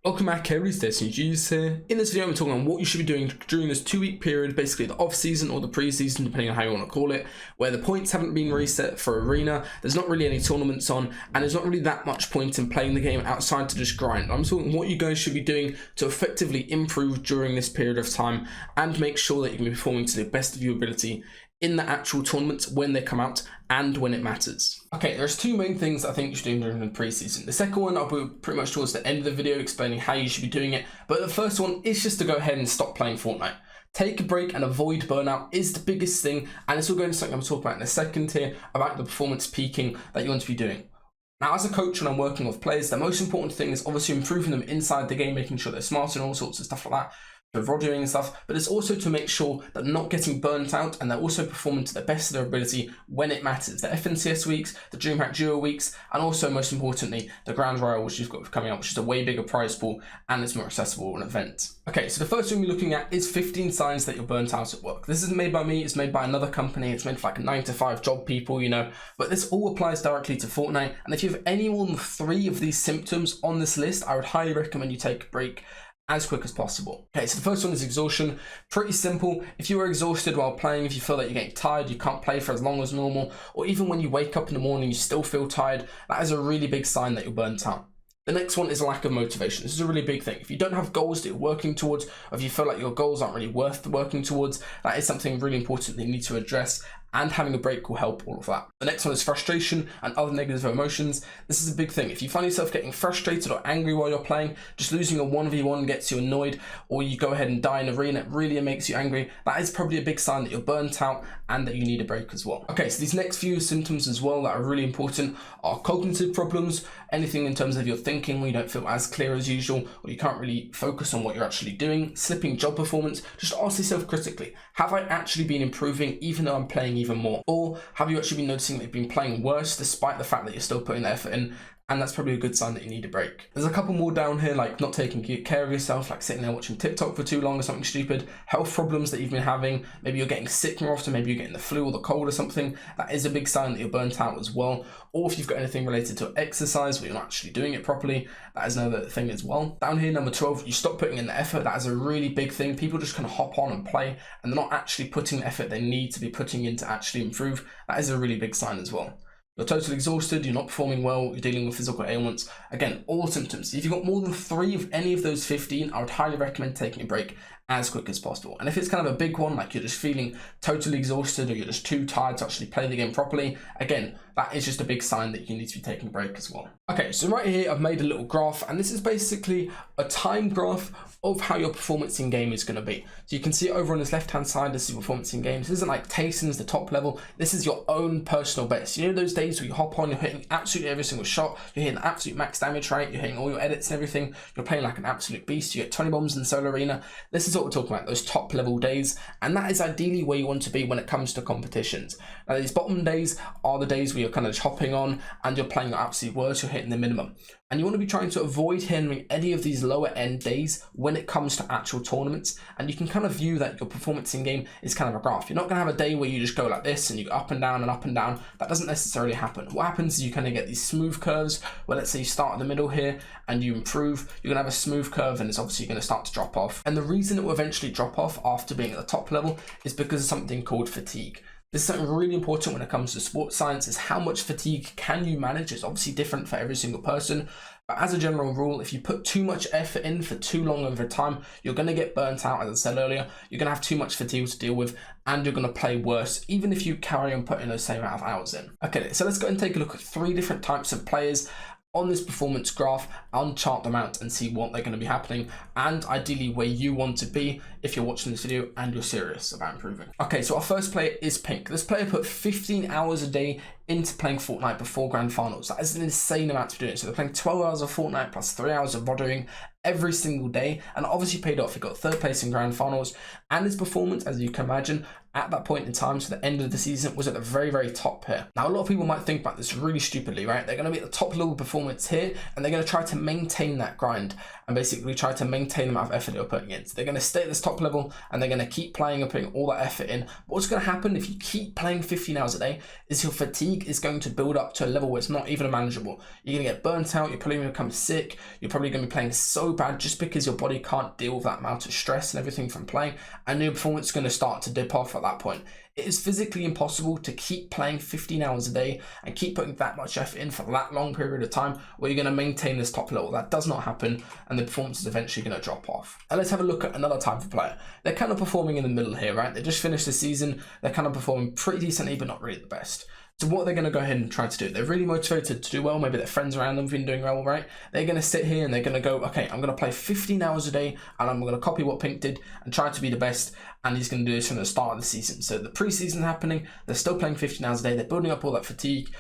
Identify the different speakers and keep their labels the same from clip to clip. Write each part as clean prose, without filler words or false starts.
Speaker 1: Welcome back everybody, DestinysJesus here. In this video I'm talking on what you should be doing during this 2-week period, basically the off-season or the pre-season, depending on how you want to call it, where the points haven't been reset for Arena, there's not really any tournaments on, and there's not really that much point in playing the game outside to just grind. I'm talking what you guys should be doing to effectively improve during this period of time and make sure that you can be performing to the best of your ability in the actual tournaments when they come out and when it matters. Okay, there's two main things I think you should do during the preseason. The second one I'll be pretty much towards the end of the video explaining how you should be doing it, but the first one is just to go ahead and stop playing Fortnite. Take a break and avoid burnout is the biggest thing, and this will go into something I'm talking about in a second here about the performance peaking that you want to be doing. Now, as a coach, when I'm working with players, the most important thing is obviously improving them inside the game, making sure they're smart and all sorts of stuff like that, roddering and stuff, but it's also to make sure that they're not getting burnt out and they're also performing to the best of their ability when it matters. The FNCS weeks, the DreamHack Duo weeks, and also most importantly, the Grand Royal, which you've got coming up, which is a way bigger prize pool and it's more accessible an event. Okay, so the first thing we're looking at is 15 signs that you're burnt out at work. This isn't made by me, it's made by another company, it's made for like 9-to-5 job people, you know, but this all applies directly to Fortnite. And if you have any more than 3 of these symptoms on this list, I would highly recommend you take a break as quick as possible. Okay, so the first one is exhaustion. Pretty simple. If you are exhausted while playing, if you feel that you're getting tired, you can't play for as long as normal, or even when you wake up in the morning, you still feel tired, that is a really big sign that you're burnt out. The next one is lack of motivation. This is a really big thing. If you don't have goals that you're working towards, or if you feel like your goals aren't really worth working towards, that is something really important that you need to address, and having a break will help all of that. The next one is frustration and other negative emotions. This is a big thing. If you find yourself getting frustrated or angry while you're playing, just losing a 1v1 gets you annoyed, or you go ahead and die in arena, it really makes you angry, that is probably a big sign that you're burnt out and that you need a break as well. Okay, so these next few symptoms as well that are really important are cognitive problems, anything in terms of your thinking where you don't feel as clear as usual, or you can't really focus on what you're actually doing, slipping job performance. Just ask yourself critically, have I actually been improving even though I'm playing even more? Or have you actually been noticing that you've been playing worse despite the fact that you're still putting the effort in? And that's probably a good sign that you need a break. There's a couple more down here, like not taking care of yourself, like sitting there watching TikTok for too long or something stupid, health problems that you've been having, maybe you're getting sick more often, maybe you're getting the flu or the cold or something, that is a big sign that you're burnt out as well. Or if you've got anything related to exercise where you're not actually doing it properly, that is another thing as well. Down here, number 12, you stop putting in the effort. That is a really big thing. People just kind of hop on and play and they're not actually putting the effort they need to be putting in to actually improve. That is a really big sign as well. You're totally exhausted, you're not performing well, you're dealing with physical ailments. Again, all symptoms. If you've got more than 3 of any of those 15, I would highly recommend taking a break as quick as possible. And if it's kind of a big one, like you're just feeling totally exhausted or you're just too tired to actually play the game properly, again, that is just a big sign that you need to be taking a break as well. Okay, so right here, I've made a little graph, and this is basically a time graph of how your performance in game is going to be. So you can see over on this left-hand side, this is your performance in game. This isn't like Tayson's, the top level. This is your own personal best. You know those days where you hop on, you're hitting absolutely every single shot, you're hitting the absolute max damage rate, you're hitting all your edits and everything, you're playing like an absolute beast, you get 20 bombs in solo arena. This is what we're talking about, those top level days, and that is ideally where you want to be when it comes to competitions. Now these bottom days are the days where you're kind of hopping on and you're playing your absolute worst, you're hitting the minimum. And you want to be trying to avoid hitting any of these lower end days when it comes to actual tournaments. And you can kind of view that your performance in game is kind of a graph. You're not going to have a day where you just go like this and you go up and down and up and down. That doesn't necessarily happen. What happens is you kind of get these smooth curves where, let's say you start in the middle here and you improve, you're going to have a smooth curve and it's obviously going to start to drop off. And the reason it will eventually drop off after being at the top level is because of something called fatigue. This is something really important when it comes to sports science, is how much fatigue can you manage. It's obviously different for every single person, but as a general rule, if you put too much effort in for too long over time, you're going to get burnt out. As I said earlier, you're going to have too much fatigue to deal with and you're going to play worse, even if you carry on putting those same amount of hours in. Okay, so let's go and take a look at 3 different types of players on this performance graph and chart them out and see what they're going to be happening and ideally where you want to be if you're watching this video and you're serious about improving. Okay, so our first player is Pink. This player put 15 hours a day into playing Fortnite before Grand Finals. That is an insane amount to do it. So they're playing 12 hours of Fortnite plus 3 hours of roddering every single day, and obviously paid off. He got 3rd place in Grand Finals, and his performance, as you can imagine, at that point in time, so the end of the season, was at the very, very top here. Now, a lot of people might think about this really stupidly, right? They're going to be at the top level performance here, and they're going to try to maintain that grind and basically try to maintain the amount of effort they're putting in. So they're going to stay at this top level, and they're going to keep playing and putting all that effort in. But what's going to happen if you keep playing 15 hours a day is your fatigue fatigue is going to build up to a level where it's not even manageable. You're going to get burnt out, you're probably going to become sick, you're probably going to be playing so bad just because your body can't deal with that amount of stress and everything from playing, and your performance is going to start to dip off at that point. It is physically impossible to keep playing 15 hours a day and keep putting that much effort in for that long period of time where you're going to maintain this top level. That does not happen, and the performance is eventually going to drop off. And let's have a look at another type of player. They're kind of performing in the middle here, right? They just finished the season. They're kind of performing pretty decently, but not really the best. So what they're going to go ahead and try to do, they're really motivated to do well. Maybe their friends around them have been doing well, right? They're going to sit here and they're going to go, okay, I'm going to play 15 hours a day and I'm going to copy what Pink did and try to be the best. And he's going to do this from the start of the season. So the preseason happening, they're still playing 15 hours a day. They're building up all that fatigue.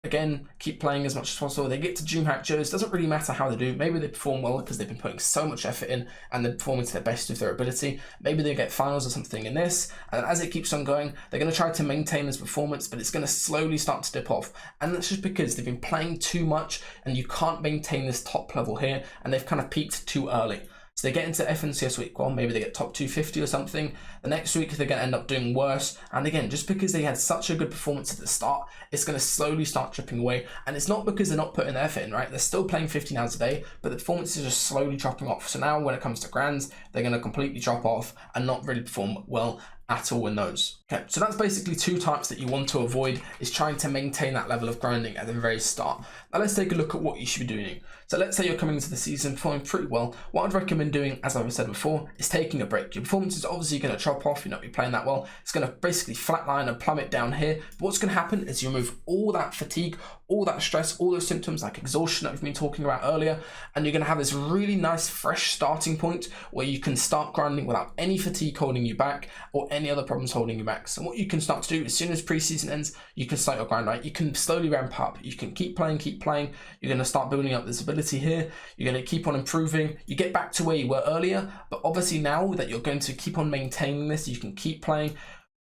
Speaker 1: Again, keep playing as much as possible. They get to DreamHack Joes. Doesn't really matter how they do. Maybe they perform well because they've been putting so much effort in and they're performing to the best of their ability. Maybe they get finals or something in this. And as it keeps on going, they're going to try to maintain this performance, but it's going to slowly start to dip off. And that's just because they've been playing too much and you can't maintain this top level here. And they've kind of peaked too early. So they get into FNCS week 1, maybe they get top 250 or something. The next week they're going to end up doing worse. And again, just because they had such a good performance at the start, it's going to slowly start dripping away. And it's not because they're not putting their effort in, right? They're still playing 15 hours a day, but the performance is just slowly dropping off. So now when it comes to grands, they're going to completely drop off and not really perform well at all in those. Okay, so that's basically two types that you want to avoid, is trying to maintain that level of grinding at the very start. Now let's take a look at what you should be doing. So let's say you're coming into the season performing pretty well. What I'd recommend doing, as I've said before, is taking a break. Your performance is obviously going to drop off, you're not be playing that well. It's going to basically flatline and plummet down here. But what's going to happen is you remove all that fatigue, all that stress, all those symptoms like exhaustion that we've been talking about earlier, and you're going to have this really nice fresh starting point where you can start grinding without any fatigue holding you back or any other problems holding you back. So what you can start to do as soon as preseason ends, you can start your grind, right? You can slowly ramp up. You can keep playing. You're going to start building up this ability here. You're going to keep on improving. You get back to where you were earlier, but obviously now that you're going to keep on maintaining this, you can keep playing.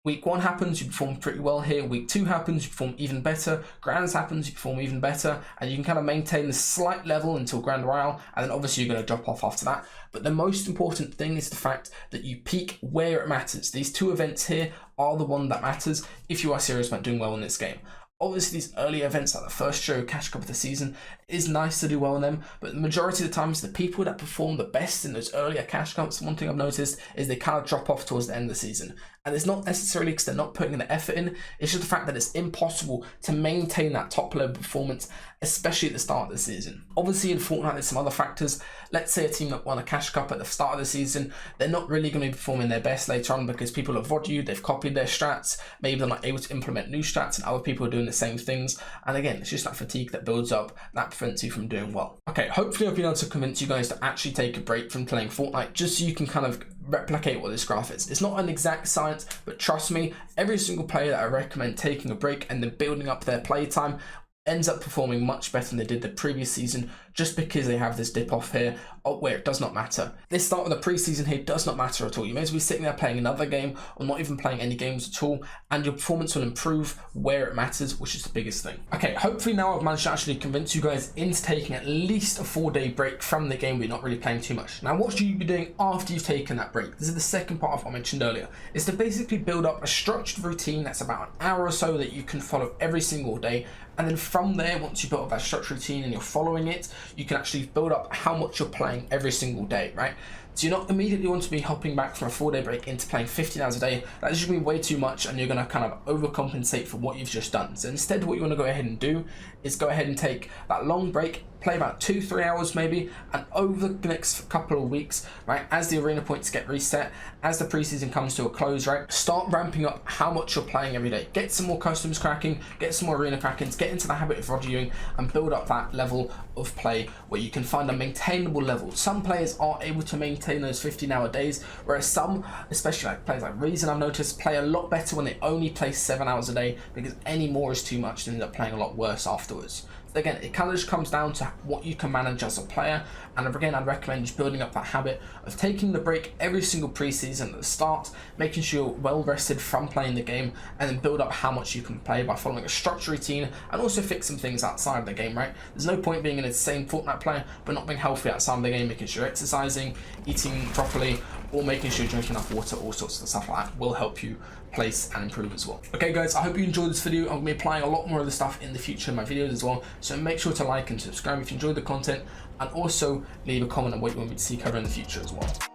Speaker 1: Week 1 happens, you perform pretty well here. Week 2 happens, you perform even better. Grands happens, you perform even better. And you can kind of maintain this slight level until Grand Royale. And then obviously you're going to drop off after that. But the most important thing is the fact that you peak where it matters. These two events here are the one that matters if you are serious about doing well in this game. Obviously, these early events like the first show Cash Cup of the season, it is nice to do well in them, but the majority of the times, the people that perform the best in those earlier Cash Cups, one thing I've noticed is they kind of drop off towards the end of the season. And it's not necessarily because they're not putting the effort in, it's just the fact that it's impossible to maintain that top level performance, especially at the start of the season. Obviously in Fortnite there's some other factors. Let's say a team that won a Cash Cup at the start of the season, they're not really going to be performing their best later on because people have VOD'd, they've copied their strats, maybe they're not able to implement new strats and other people are doing the same things. And again, it's just that fatigue that builds up, that prevents you from doing well. Okay, hopefully I've been able to convince you guys to actually take a break from playing Fortnite just so you can kind of replicate what this graph is. It's not an exact science, but trust me, every single player that I recommend taking a break and then building up their playtime ends up performing much better than they did the previous season, just because they have this dip off here where it does not matter. This start of the preseason here does not matter at all. You may as well be sitting there playing another game or not even playing any games at all, and your performance will improve where it matters, which is the biggest thing. Okay, hopefully now I've managed to actually convince you guys into taking at least a 4-day break from the game where you're not really playing too much. Now, what should you be doing after you've taken that break? This is the second part of what I mentioned earlier, is to basically build up a structured routine that's about an hour or so that you can follow every single day. And then from there, once you build up that structured routine and you're following it, you can actually build up how much you're playing every single day, right? So you're not immediately want to be hopping back from a 4-day break into playing 15 hours a day. That's just going to be way too much and you're going to kind of overcompensate for what you've just done. So instead, what you want to go ahead and do is go ahead and take that long break, play about 2-3 hours maybe, and over the next couple of weeks, right, as the arena points get reset, as the preseason comes to a close, right, start ramping up how much you're playing every day. Get some more customs cracking, get some more arena crackings, get into the habit of rodeoing and build up that level of play where you can find a maintainable level. Some players are able to maintain those 15-hour days, whereas some, especially like players like Reason, I've noticed, play a lot better when they only play 7 hours a day, because any more is too much and end up playing a lot worse afterwards. Again, it kind of just comes down to what you can manage as a player. And again, I'd recommend just building up that habit of taking the break every single preseason at the start, making sure you're well rested from playing the game, and then build up how much you can play by following a structured routine and also fix some things outside of the game, right? There's no point being an insane Fortnite player but not being healthy outside of the game, making sure you're exercising, eating properly, or making sure you're drinking enough water, all sorts of stuff like that will help you place and improve as well. Okay guys, I hope you enjoyed this video. I'm going to be applying a lot more of the stuff in the future in my videos as well, so make sure to like and subscribe if you enjoyed the content, and also leave a comment on what you want me to see cover in the future as well.